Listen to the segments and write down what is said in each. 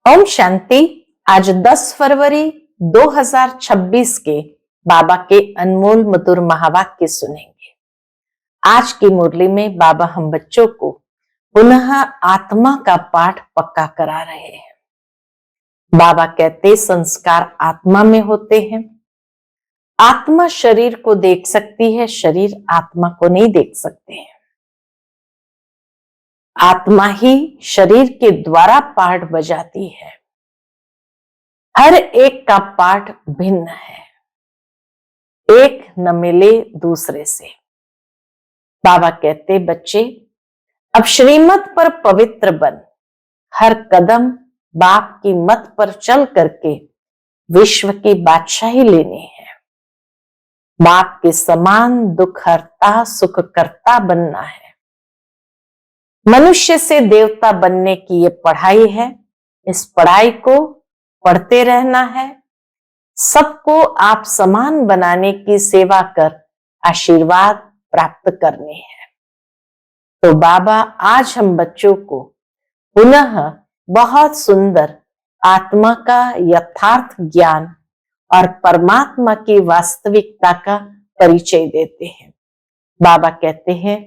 ओम शांति। आज 10 फरवरी 2026 के बाबा के अनमोल मधुर महावाक्य सुनेंगे। आज की मुरली में बाबा हम बच्चों को पुनः आत्मा का पाठ पक्का करा रहे हैं। बाबा कहते संस्कार आत्मा में होते हैं। आत्मा शरीर को देख सकती है, शरीर आत्मा को नहीं देख सकते हैं। आत्मा ही शरीर के द्वारा पाठ बजाती है। हर एक का पाठ भिन्न है, एक न मिले दूसरे से। बाबा कहते बच्चे अब श्रीमत पर पवित्र बन, हर कदम बाप की मत पर चल करके विश्व की बादशाही लेनी है। बाप के समान दुख हरता सुख करता बनना है। मनुष्य से देवता बनने की ये पढ़ाई है। इस पढ़ाई को पढ़ते रहना है। सबको आप समान बनाने की सेवा कर आशीर्वाद प्राप्त करने हैं। तो बाबा आज हम बच्चों को पुनः बहुत सुंदर आत्मा का यथार्थ ज्ञान और परमात्मा की वास्तविकता का परिचय देते हैं। बाबा कहते हैं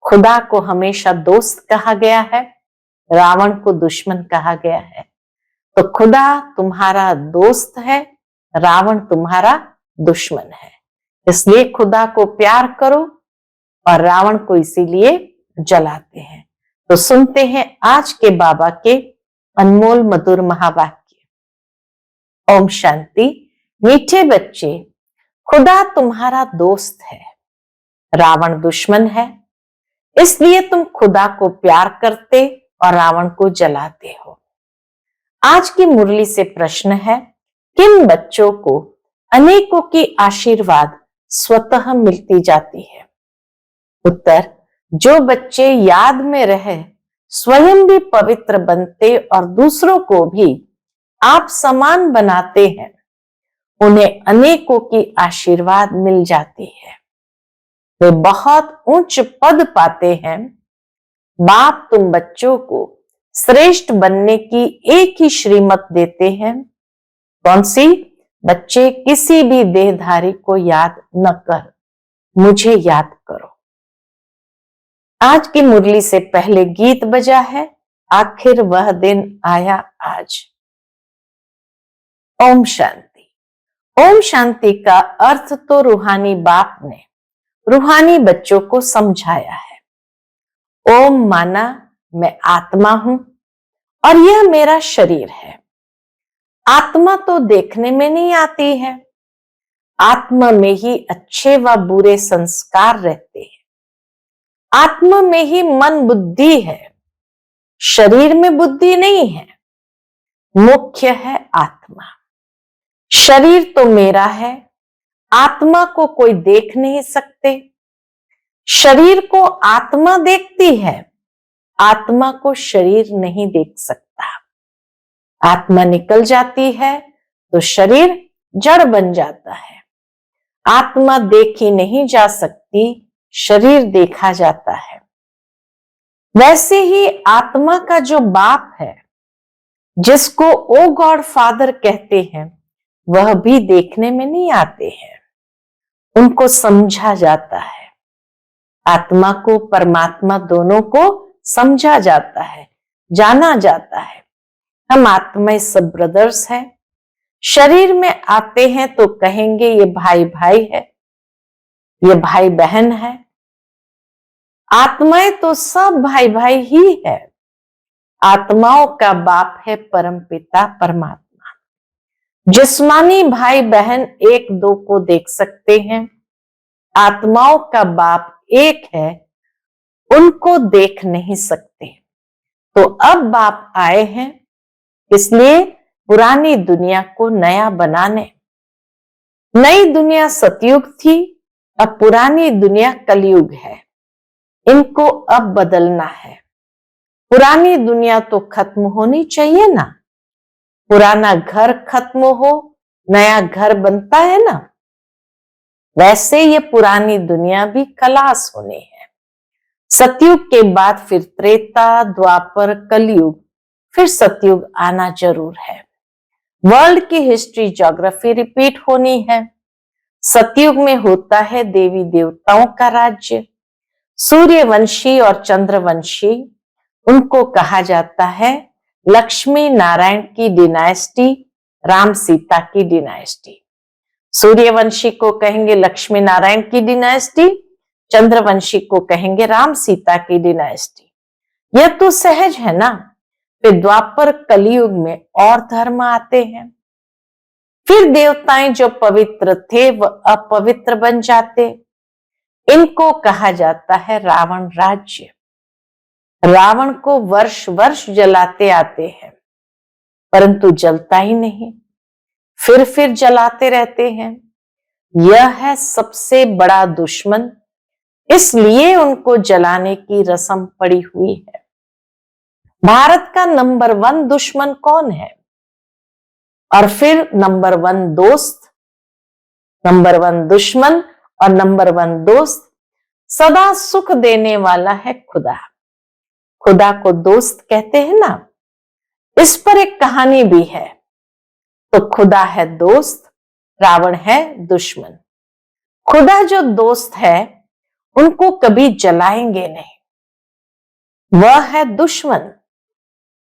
खुदा को हमेशा दोस्त कहा गया है, रावण को दुश्मन कहा गया है। तो खुदा तुम्हारा दोस्त है, रावण तुम्हारा दुश्मन है। इसलिए खुदा को प्यार करो और रावण को इसीलिए जलाते हैं। तो सुनते हैं आज के बाबा के अनमोल मधुर महावाक्य। ओम शांति। मीठे बच्चे, खुदा तुम्हारा दोस्त है, रावण दुश्मन है। इसलिए तुम खुदा को प्यार करते और रावण को जलाते हो। आज की मुरली से प्रश्न है, किन बच्चों को अनेकों की आशीर्वाद स्वतः मिलती जाती है? उत्तर, जो बच्चे याद में रहे, स्वयं भी पवित्र बनते और दूसरों को भी आप समान बनाते हैं, उन्हें अनेकों की आशीर्वाद मिल जाती है। वे बहुत उच्च पद पाते हैं। बाप तुम बच्चों को श्रेष्ठ बनने की एक ही श्रीमत देते हैं। कौन सी? बच्चे किसी भी देहधारी को याद न कर, मुझे याद करो। आज की मुरली से पहले गीत बजा है, आखिर वह दिन आया आज। ओम शांति। ओम शांति का अर्थ तो रूहानी बाप ने रूहानी बच्चों को समझाया है। ओम माना मैं आत्मा हूं और यह मेरा शरीर है। आत्मा तो देखने में नहीं आती है। आत्मा में ही अच्छे व बुरे संस्कार रहते हैं। आत्मा में ही मन बुद्धि है, शरीर में बुद्धि नहीं है। मुख्य है आत्मा। शरीर तो मेरा है, आत्मा को कोई देख नहीं सकते। शरीर को आत्मा देखती है, आत्मा को शरीर नहीं देख सकता। आत्मा निकल जाती है तो शरीर जड़ बन जाता है। आत्मा देखी नहीं जा सकती, शरीर देखा जाता है। वैसे ही आत्मा का जो बाप है, जिसको ओ गॉड फादर कहते हैं, वह भी देखने में नहीं आते हैं, उनको समझा जाता है। आत्मा को परमात्मा दोनों को समझा जाता है, जाना जाता है। हम आत्मा सब ब्रदर्स हैं। शरीर में आते हैं तो कहेंगे ये भाई भाई है, ये भाई बहन है। आत्माएं तो सब भाई भाई ही है। आत्माओं का बाप है परम पिता परमात्मा। जिस्मानी भाई बहन एक दो को देख सकते हैं। आत्माओं का बाप एक है, उनको देख नहीं सकते। तो अब बाप आए हैं, इसलिए पुरानी दुनिया को नया बनाने। नई दुनिया सतयुग थी, अब पुरानी दुनिया कलयुग है। इनको अब बदलना है। पुरानी दुनिया तो खत्म होनी चाहिए ना। पुराना घर खत्म हो, नया घर बनता है ना। वैसे ये पुरानी दुनिया भी खलास होनी है। सतयुग के बाद फिर त्रेता, द्वापर, कलयुग, फिर सतयुग आना जरूर है। वर्ल्ड की हिस्ट्री, ज्योग्राफी रिपीट होनी है। सतयुग में होता है देवी देवताओं का राज्य। सूर्यवंशी और चंद्रवंशी, उनको कहा जाता है लक्ष्मी नारायण की डिनाइस्टी, राम सीता की डिनाइस्टी। सूर्यवंशी को कहेंगे लक्ष्मी नारायण की डिनाइस्टी, चंद्रवंशी को कहेंगे राम सीता की डिनाइस्टी। यह तो सहज है ना। फिर द्वापर कलयुग में और धर्म आते हैं। फिर देवताएं जो पवित्र थे वह अपवित्र बन जाते। इनको कहा जाता है रावण राज्य। रावण को वर्ष वर्ष जलाते आते हैं, परंतु जलता ही नहीं, फिर जलाते रहते हैं। यह है सबसे बड़ा दुश्मन, इसलिए उनको जलाने की रस्म पड़ी हुई है। भारत का नंबर 1 दुश्मन कौन है? और फिर नंबर 1 दोस्त, नंबर 1 दुश्मन और नंबर 1 दोस्त। सदा सुख देने वाला है खुदा। खुदा को दोस्त कहते हैं ना। इस पर एक कहानी भी है। तो खुदा है दोस्त, रावण है दुश्मन। खुदा जो दोस्त है उनको कभी जलाएंगे नहीं। वह है दुश्मन,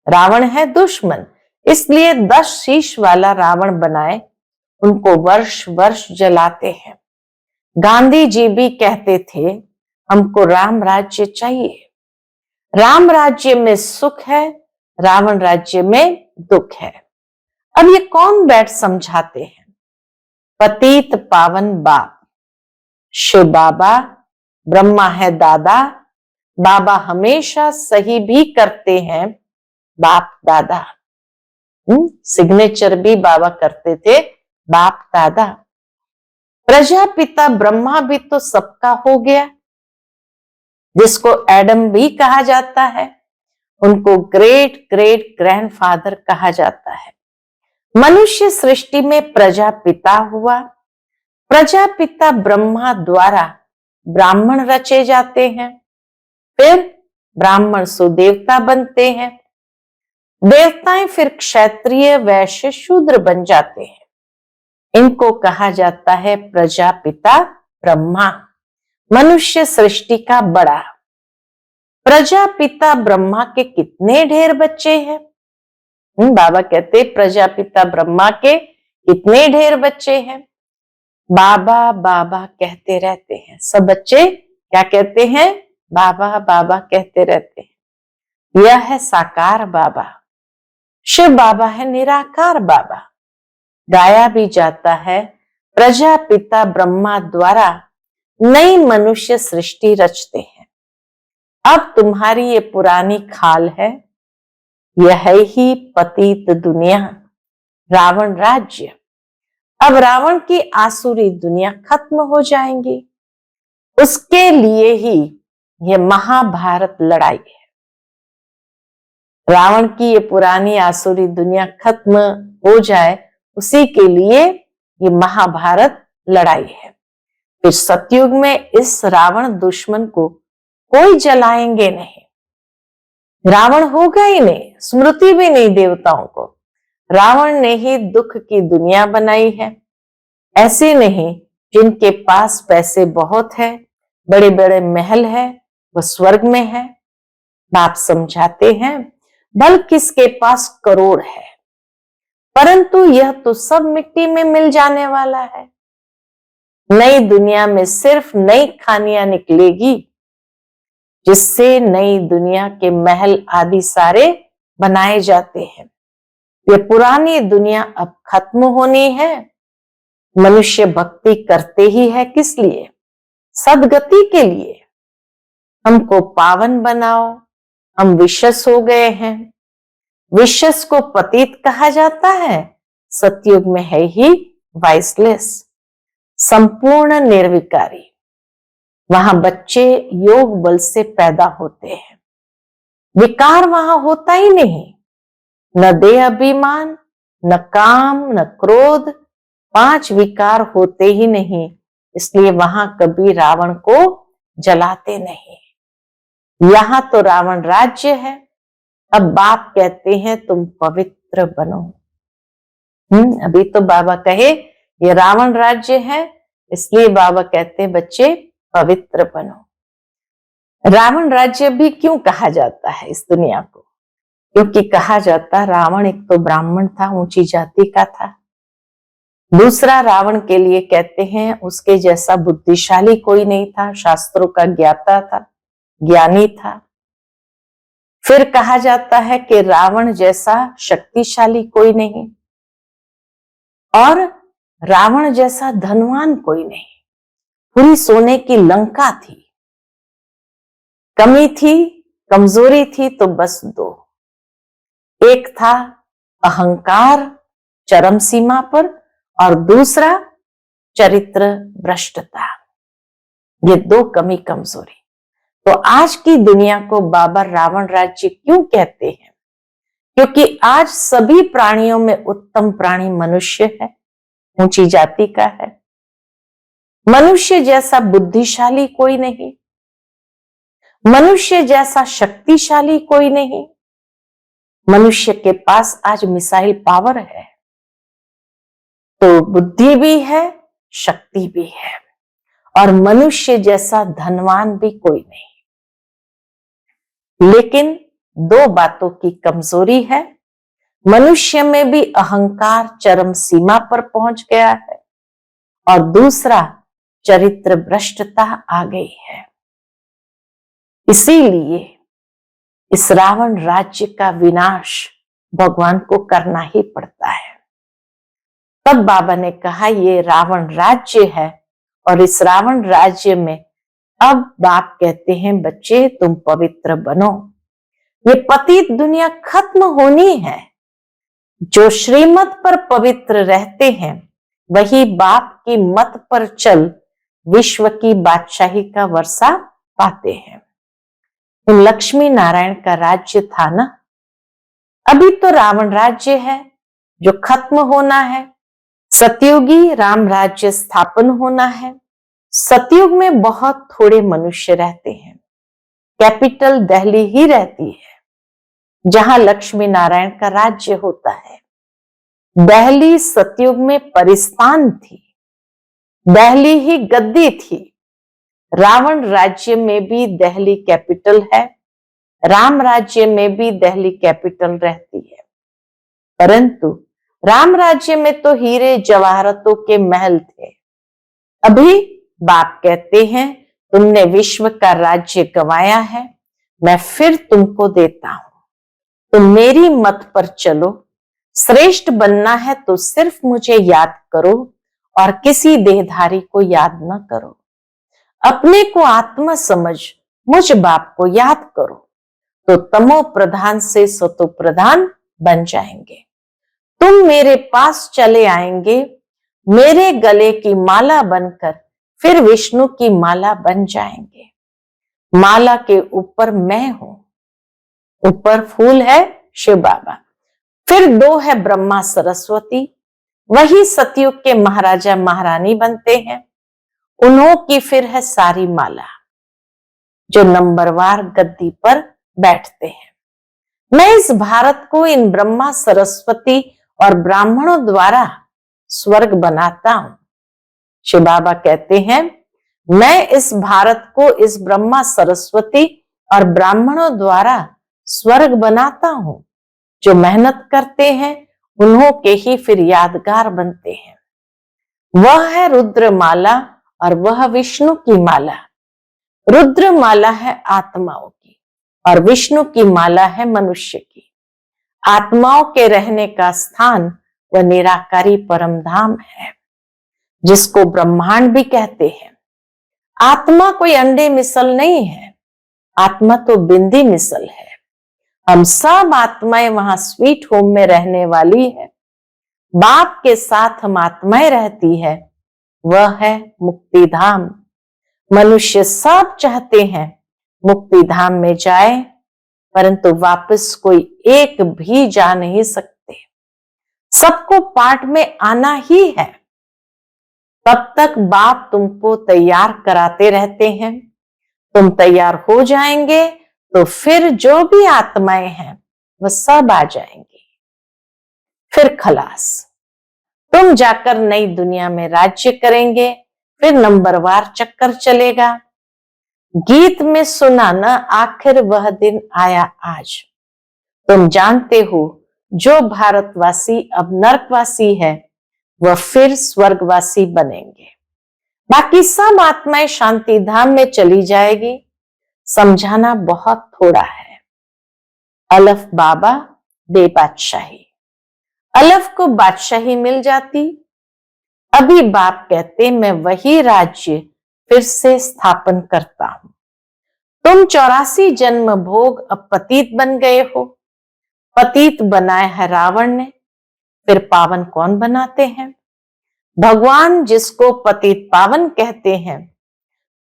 रावण है दुश्मन, इसलिए 10 शीश वाला रावण बनाए उनको वर्ष वर्ष जलाते हैं। गांधी जी भी कहते थे हमको राम राज्य चाहिए। राम राज्य में सुख है, रावण राज्य में दुख है। अब ये कौन बैठ समझाते हैं? पतित पावन बाप शिव बाबा, ब्रह्मा है दादा। बाबा हमेशा सही भी करते हैं, बाप दादा। सिग्नेचर भी बाबा करते थे, बाप दादा। प्रजापिता ब्रह्मा भी तो सबका हो गया, जिसको एडम भी कहा जाता है, उनको ग्रेट ग्रेट ग्रैंडफादर कहा जाता है। मनुष्य सृष्टि में प्रजापिता हुआ। प्रजापिता ब्रह्मा द्वारा ब्राह्मण रचे जाते हैं, फिर ब्राह्मण सुदेवता बनते हैं। देवताएं फिर क्षत्रिय वैश्य शूद्र बन जाते हैं। इनको कहा जाता है प्रजापिता ब्रह्मा, मनुष्य सृष्टि का बड़ा। प्रजापिता ब्रह्मा के कितने ढेर बच्चे हैं? बाबा कहते प्रजापिता ब्रह्मा के कितने ढेर बच्चे हैं। बाबा बाबा कहते रहते हैं। सब बच्चे क्या कहते हैं? बाबा बाबा कहते रहते हैं। यह है साकार बाबा। शिव बाबा है निराकार बाबा। गाया भी जाता है प्रजापिता ब्रह्मा द्वारा नई मनुष्य सृष्टि रचते हैं। अब तुम्हारी ये पुरानी खाल है, यह ही पतित दुनिया, रावण राज्य। अब रावण की आसुरी दुनिया खत्म हो जाएंगी। उसके लिए ही यह महाभारत लड़ाई है। रावण की ये पुरानी आसुरी दुनिया खत्म हो जाए, उसी के लिए ये महाभारत लड़ाई है। फिर सतयुग में इस रावण दुश्मन को कोई जलाएंगे नहीं। रावण होगा ही नहीं, स्मृति भी नहीं देवताओं को। रावण ने ही दुख की दुनिया बनाई है। ऐसे नहीं जिनके पास पैसे बहुत है, बड़े बड़े महल है, वह स्वर्ग में है। बाप समझाते हैं बल किसके पास करोड़ है, परंतु यह तो सब मिट्टी में मिल जाने वाला है। नई दुनिया में सिर्फ नई खानियां निकलेगी, जिससे नई दुनिया के महल आदि सारे बनाए जाते हैं। ये पुरानी दुनिया अब खत्म होनी है। मनुष्य भक्ति करते ही है किस लिए? सदगति के लिए। हमको पावन बनाओ, हम विशस हो गए हैं। विशस को पतित कहा जाता है, सतयुग में है ही वाइसलेस, संपूर्ण निर्विकारी। वहां बच्चे योग बल से पैदा होते हैं। विकार वहां होता ही नहीं, न देह अभिमान, न काम, न क्रोध, 5 विकार होते ही नहीं। इसलिए वहां कभी रावण को जलाते नहीं। यहां तो रावण राज्य है, अब बाप कहते हैं तुम पवित्र बनो। अभी तो बाबा कहे ये रावण राज्य है, इसलिए बाबा कहते हैं बच्चे पवित्र बनो। रावण राज्य भी क्यों कहा जाता है इस दुनिया को? क्योंकि कहा जाता रावण एक तो ब्राह्मण था, ऊंची जाति का था। दूसरा, रावण के लिए कहते हैं उसके जैसा बुद्धिशाली कोई नहीं था, शास्त्रों का ज्ञाता था, ज्ञानी था। फिर कहा जाता है कि रावण जैसा शक्तिशाली कोई नहीं और रावण जैसा धनवान कोई नहीं। पूरी सोने की लंका थी। कमी थी, कमजोरी थी तो बस दो। एक था अहंकार चरम सीमा पर और दूसरा चरित्र भ्रष्टता। ये दो कमी कमजोरी। तो आज की दुनिया को बाबा रावण राज्य क्यों कहते हैं? क्योंकि आज सभी प्राणियों में उत्तम प्राणी मनुष्य है, ऊंची जाति का है। मनुष्य जैसा बुद्धिशाली कोई नहीं, मनुष्य जैसा शक्तिशाली कोई नहीं। मनुष्य के पास आज मिसाइल पावर है, तो बुद्धि भी है, शक्ति भी है, और मनुष्य जैसा धनवान भी कोई नहीं। लेकिन दो बातों की कमजोरी है। मनुष्य में भी अहंकार चरम सीमा पर पहुंच गया है और दूसरा चरित्र भ्रष्टता आ गई है। इसीलिए इस रावण राज्य का विनाश भगवान को करना ही पड़ता है। तब बाबा ने कहा ये रावण राज्य है और इस रावण राज्य में अब बाप कहते हैं बच्चे तुम पवित्र बनो। ये पतित दुनिया खत्म होनी है। जो श्रीमत पर पवित्र रहते हैं वही बाप की मत पर चल विश्व की बादशाही का वर्षा पाते हैं। लक्ष्मी नारायण का राज्य था ना, अभी तो रावण राज्य है जो खत्म होना है। सतयुगी राम राज्य स्थापन होना है। सतयुग में बहुत थोड़े मनुष्य रहते हैं। कैपिटल दिल्ली ही रहती है जहां लक्ष्मी नारायण का राज्य होता है। दिल्ली सतयुग में परिस्तान थी, दिल्ली ही गद्दी थी। रावण राज्य में भी दिल्ली कैपिटल है, राम राज्य में भी दिल्ली कैपिटल रहती है। परंतु राम राज्य में तो हीरे जवाहरातों के महल थे। अभी बाप कहते हैं तुमने विश्व का राज्य गंवाया है, मैं फिर तुमको देता हूं। तुम मेरी मत पर चलो। श्रेष्ठ बनना है तो सिर्फ मुझे याद करो और किसी देहधारी को याद न करो। अपने को आत्मा समझ मुझ बाप को याद करो तो तमो प्रधान से सतो प्रधान बन जाएंगे। तुम मेरे पास चले आएंगे, मेरे गले की माला बनकर फिर विष्णु की माला बन जाएंगे। माला के ऊपर मैं हूं, ऊपर फूल है शिव बाबा, फिर दो है ब्रह्मा सरस्वती। वही सतयुग के महाराजा महारानी बनते हैं। उन्हों की फिर है सारी माला जो नंबरवार गद्दी पर बैठते हैं। मैं इस भारत को इन ब्रह्मा सरस्वती और ब्राह्मणों द्वारा स्वर्ग बनाता हूं। शिव बाबा कहते हैं मैं इस भारत को इस ब्रह्मा सरस्वती और ब्राह्मणों द्वारा स्वर्ग बनाता हूं। जो मेहनत करते हैं उन्हों के ही फिर यादगार बनते हैं। वह है रुद्र माला और वह विष्णु की माला। रुद्र माला है आत्माओं की और विष्णु की माला है मनुष्य की। आत्माओं के रहने का स्थान वह निराकारी परम धाम है जिसको ब्रह्मांड भी कहते हैं। आत्मा कोई अंडे मिसल नहीं है, आत्मा तो बिंदी मिसल है। हम सब आत्माएं वहां स्वीट होम में रहने वाली है। बाप के साथ हम आत्माएं रहती है, वह है मुक्ति धाम। मनुष्य सब चाहते हैं मुक्ति धाम में जाए, परंतु वापस कोई एक भी जा नहीं सकते। सबको पाठ में आना ही है। तब तक बाप तुमको तैयार कराते रहते हैं। तुम तैयार हो जाएंगे तो फिर जो भी आत्माएं हैं वह सब आ जाएंगे। फिर खलास, तुम जाकर नई दुनिया में राज्य करेंगे, फिर नंबरवार चक्कर चलेगा। गीत में सुना न आखिर वह दिन आया आज। तुम जानते हो जो भारतवासी अब नरकवासी है वह फिर स्वर्गवासी बनेंगे। बाकी सब आत्माएं शांति धाम में चली जाएगी। समझाना बहुत थोड़ा है। अलफ बाबा बेबादशाही। अलफ को बादशाही मिल जाती। अभी बाप कहते मैं वही राज्य फिर से स्थापन करता हूं। तुम 84 जन्म भोग अब पतित बन गए हो। पतित बनाया है रावण ने, फिर पावन कौन बनाते हैं? भगवान जिसको पतित पावन कहते हैं।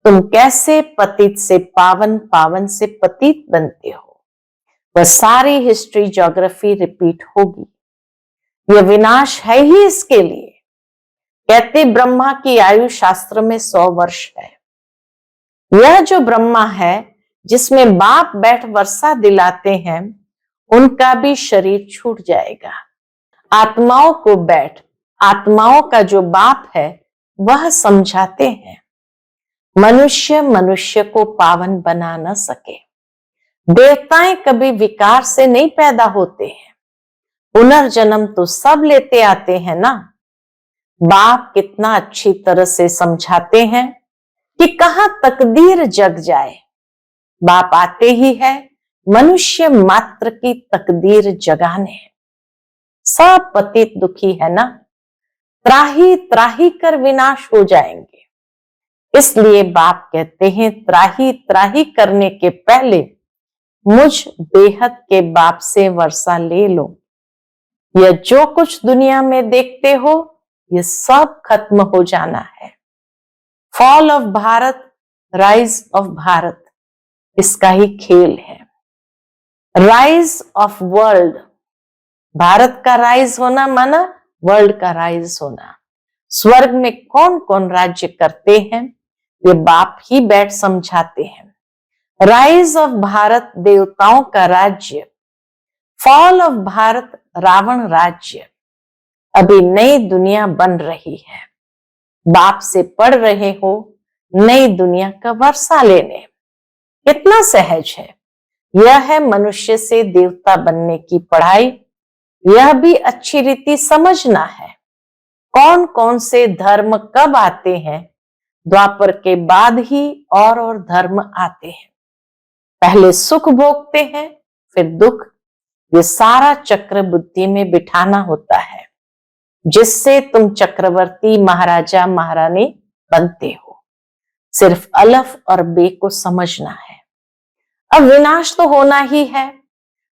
तुम कैसे पतित से पावन, पावन से पतित बनते हो? वह सारी हिस्ट्री ज्योग्राफी रिपीट होगी। यह विनाश है ही इसके लिए। कहते ब्रह्मा की आयु शास्त्र में 100 वर्ष है। यह जो ब्रह्मा है जिसमें बाप बैठ वर्षा दिलाते हैं, उनका भी शरीर छूट जाएगा। आत्माओं को बैठ, आत्माओं का जो बाप है वह समझाते हैं। मनुष्य मनुष्य को पावन बना न सके। देवताएं कभी विकार से नहीं पैदा होते हैं। पुनर्जन्म तो सब लेते आते हैं ना। बाप कितना अच्छी तरह से समझाते हैं कि कहां तकदीर जग जाए। बाप आते ही है मनुष्य मात्र की तकदीर जगाने। सब पतित दुखी है ना, त्राही त्राही कर विनाश हो जाएंगे। इसलिए बाप कहते हैं त्राही त्राही करने के पहले मुझ बेहद के बाप से वर्षा ले लो। यह जो कुछ दुनिया में देखते हो ये सब खत्म हो जाना है। Fall of Bharat, rise of Bharat, इसका ही खेल है। राइज ऑफ वर्ल्ड, भारत का राइज होना माना वर्ल्ड का राइज होना। स्वर्ग में कौन कौन राज्य करते हैं ये बाप ही बैठ समझाते हैं। राइज ऑफ भारत, देवताओं का राज्य। फॉल ऑफ भारत, रावण राज्य। अभी नई दुनिया बन रही है। बाप से पढ़ रहे हो नई दुनिया का वर्षा लेने। कितना सहज है। यह है मनुष्य से देवता बनने की पढ़ाई। यह भी अच्छी रीति समझना है। कौन कौन से धर्म कब आते हैं? द्वापर के बाद ही और धर्म आते हैं। पहले सुख भोगते हैं, फिर दुख। ये सारा चक्र बुद्धि में बिठाना होता है, जिससे तुम चक्रवर्ती, महाराजा, महारानी बनते हो। सिर्फ अलफ और बे को समझना है। अब विनाश तो होना ही है।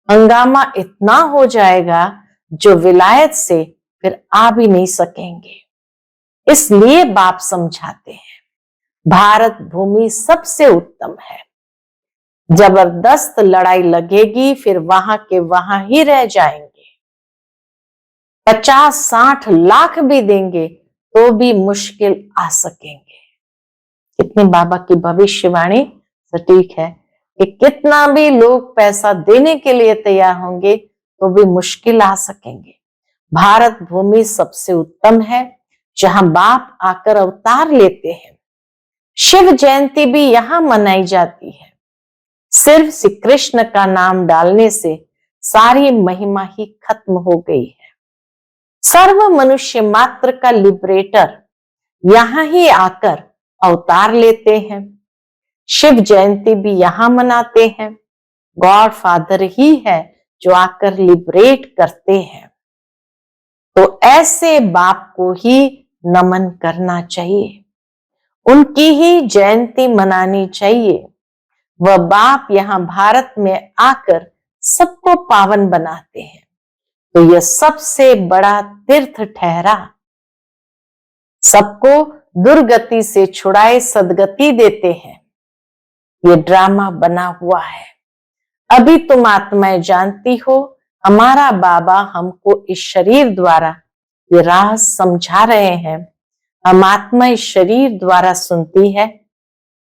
हंगामा इतना हो जाएगा जो विलायत से फिर आ भी नहीं सकेंगे। इसलिए बाप समझाते हैं भारत भूमि सबसे उत्तम है। जबरदस्त लड़ाई लगेगी, फिर वहां के वहां ही रह जाएंगे। 50-60 लाख भी देंगे तो भी मुश्किल आ सकेंगे। कितनी बाबा की भविष्यवाणी सटीक है कि कितना भी लोग पैसा देने के लिए तैयार होंगे तो भी मुश्किल आ सकेंगे। भारत भूमि सबसे उत्तम है, जहां बाप आकर अवतार लेते हैं। शिव जयंती भी यहां मनाई जाती है। सिर्फ श्री कृष्ण का नाम डालने से सारी महिमा ही खत्म हो गई है। सर्व मनुष्य मात्र का लिबरेटर यहां ही आकर अवतार लेते हैं। शिव जयंती भी यहां मनाते हैं। गॉड फादर ही है जो आकर लिबरेट करते हैं। तो ऐसे बाप को ही नमन करना चाहिए, उनकी ही जयंती मनानी चाहिए। वह बाप यहां भारत में आकर सबको पावन बनाते हैं, तो यह सबसे बड़ा तीर्थ ठहरा। सबको दुर्गति से छुड़ाए सदगति देते हैं। ये ड्रामा बना हुआ है। अभी तुम आत्माएं जानती हो हमारा बाबा हमको इस शरीर द्वारा ये राज समझा रहे हैं। हम आत्मा इस शरीर द्वारा सुनती है।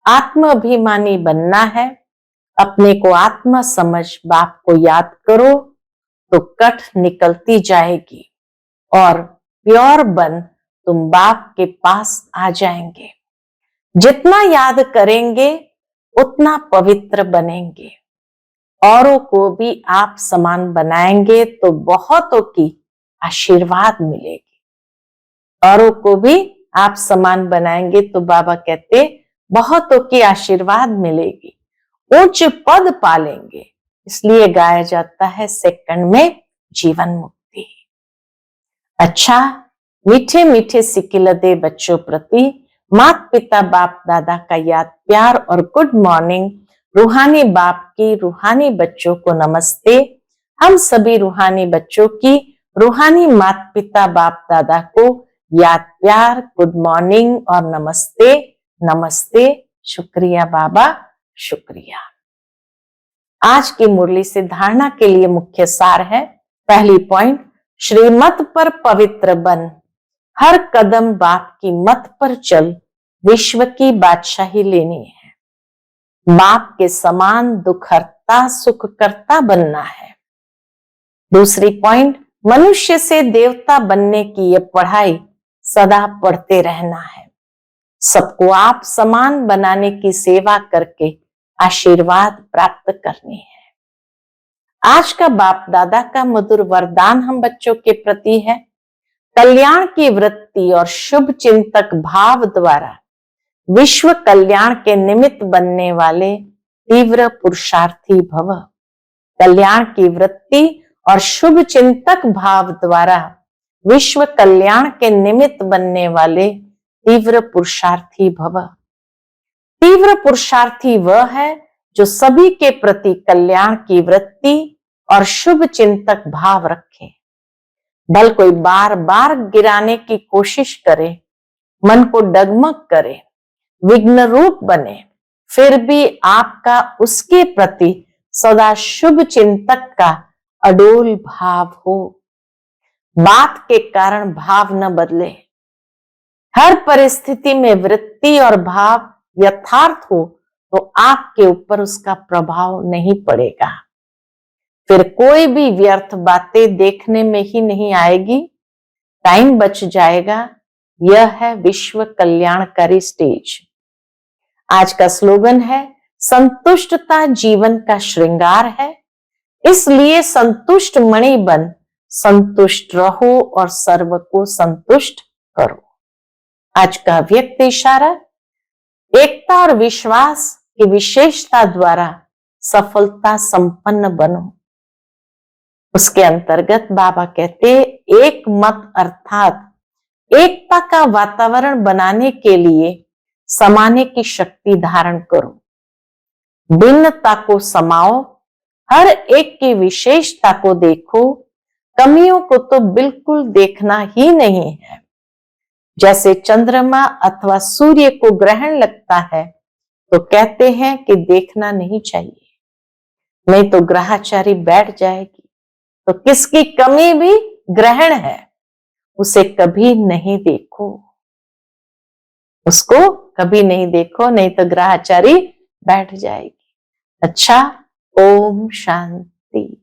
आत्म अभिमानी बनना है। अपने को आत्मा समझ बाप को याद करो तो कट निकलती जाएगी और प्योर बन तुम बाप के पास आ जाएंगे। जितना याद करेंगे उतना पवित्र बनेंगे। औरों को भी आप समान बनाएंगे तो बहुतों की आशीर्वाद मिलेगी। औरों को भी आप समान बनाएंगे तो बाबा कहते बहुतों की आशीर्वाद मिलेगी, उच्च पद पालेंगे। इसलिए गाया जाता है सेकंड में जीवन मुक्ति। अच्छा, मीठे मीठे सिकिलदे बच्चों प्रति माता पिता बाप दादा का याद प्यार और गुड मॉर्निंग। रूहानी बाप की रूहानी बच्चों को नमस्ते। हम सभी रूहानी बच्चों की रूहानी माता पिता बाप दादा को याद प्यार, गुड मॉर्निंग और नमस्ते। नमस्ते, शुक्रिया बाबा, शुक्रिया। आज की मुरली से धारणा के लिए मुख्य सार है। पहली पॉइंट, श्रीमत पर पवित्र बन, हर कदम बाप की मत पर चल, विश्व की बादशाही लेनी है। बाप के समान दुखहर्ता सुख करता बनना है। दूसरी पॉइंट, मनुष्य से देवता बनने की यह पढ़ाई सदा पढ़ते रहना है। सबको आप समान बनाने की सेवा करके आशीर्वाद प्राप्त करनी है। आज का बाप दादा का मधुर वरदान हम बच्चों के प्रति है। कल्याण की वृत्ति और शुभ चिंतक भाव द्वारा विश्व कल्याण के निमित्त बनने वाले तीव्र पुरुषार्थी भव। कल्याण की वृत्ति और शुभ चिंतक भाव द्वारा विश्व कल्याण के निमित्त बनने वाले तीव्र पुरुषार्थी भव। तीव्र पुरुषार्थी वह है जो सभी के प्रति कल्याण की वृत्ति और शुभ चिंतक भाव रखे। बल कोई बार बार गिराने की कोशिश करे, मन को डगमग करे, विघ्न रूप बने, फिर भी आपका उसके प्रति सदा शुभ चिंतक का अडोल भाव हो। बात के कारण भाव न बदले। हर परिस्थिति में वृत्ति और भाव यथार्थ हो तो आपके ऊपर उसका प्रभाव नहीं पड़ेगा। फिर कोई भी व्यर्थ बातें देखने में ही नहीं आएगी, टाइम बच जाएगा। यह है विश्व कल्याणकारी स्टेज। आज का स्लोगन है, संतुष्टता जीवन का श्रृंगार है, इसलिए संतुष्ट मणि बन, संतुष्ट रहो और सर्व को संतुष्ट करो। आज का व्यक्त इशारा, एकता और विश्वास की विशेषता द्वारा सफलता संपन्न बनो। उसके अंतर्गत बाबा कहते, एक मत अर्थात एकता का वातावरण बनाने के लिए समाने की शक्ति धारण करो। भिन्नता को समाओ, हर एक की विशेषता को देखो, कमियों को तो बिल्कुल देखना ही नहीं है। जैसे चंद्रमा अथवा सूर्य को ग्रहण लगता है तो कहते हैं कि देखना नहीं चाहिए, नहीं तो ग्रहाचारी बैठ जाएगी। तो किसकी कमी भी ग्रहण है, उसे कभी नहीं देखो, उसको कभी नहीं देखो, नहीं तो ग्रहाचारी बैठ जाएगी। अच्छा, ओम शांति।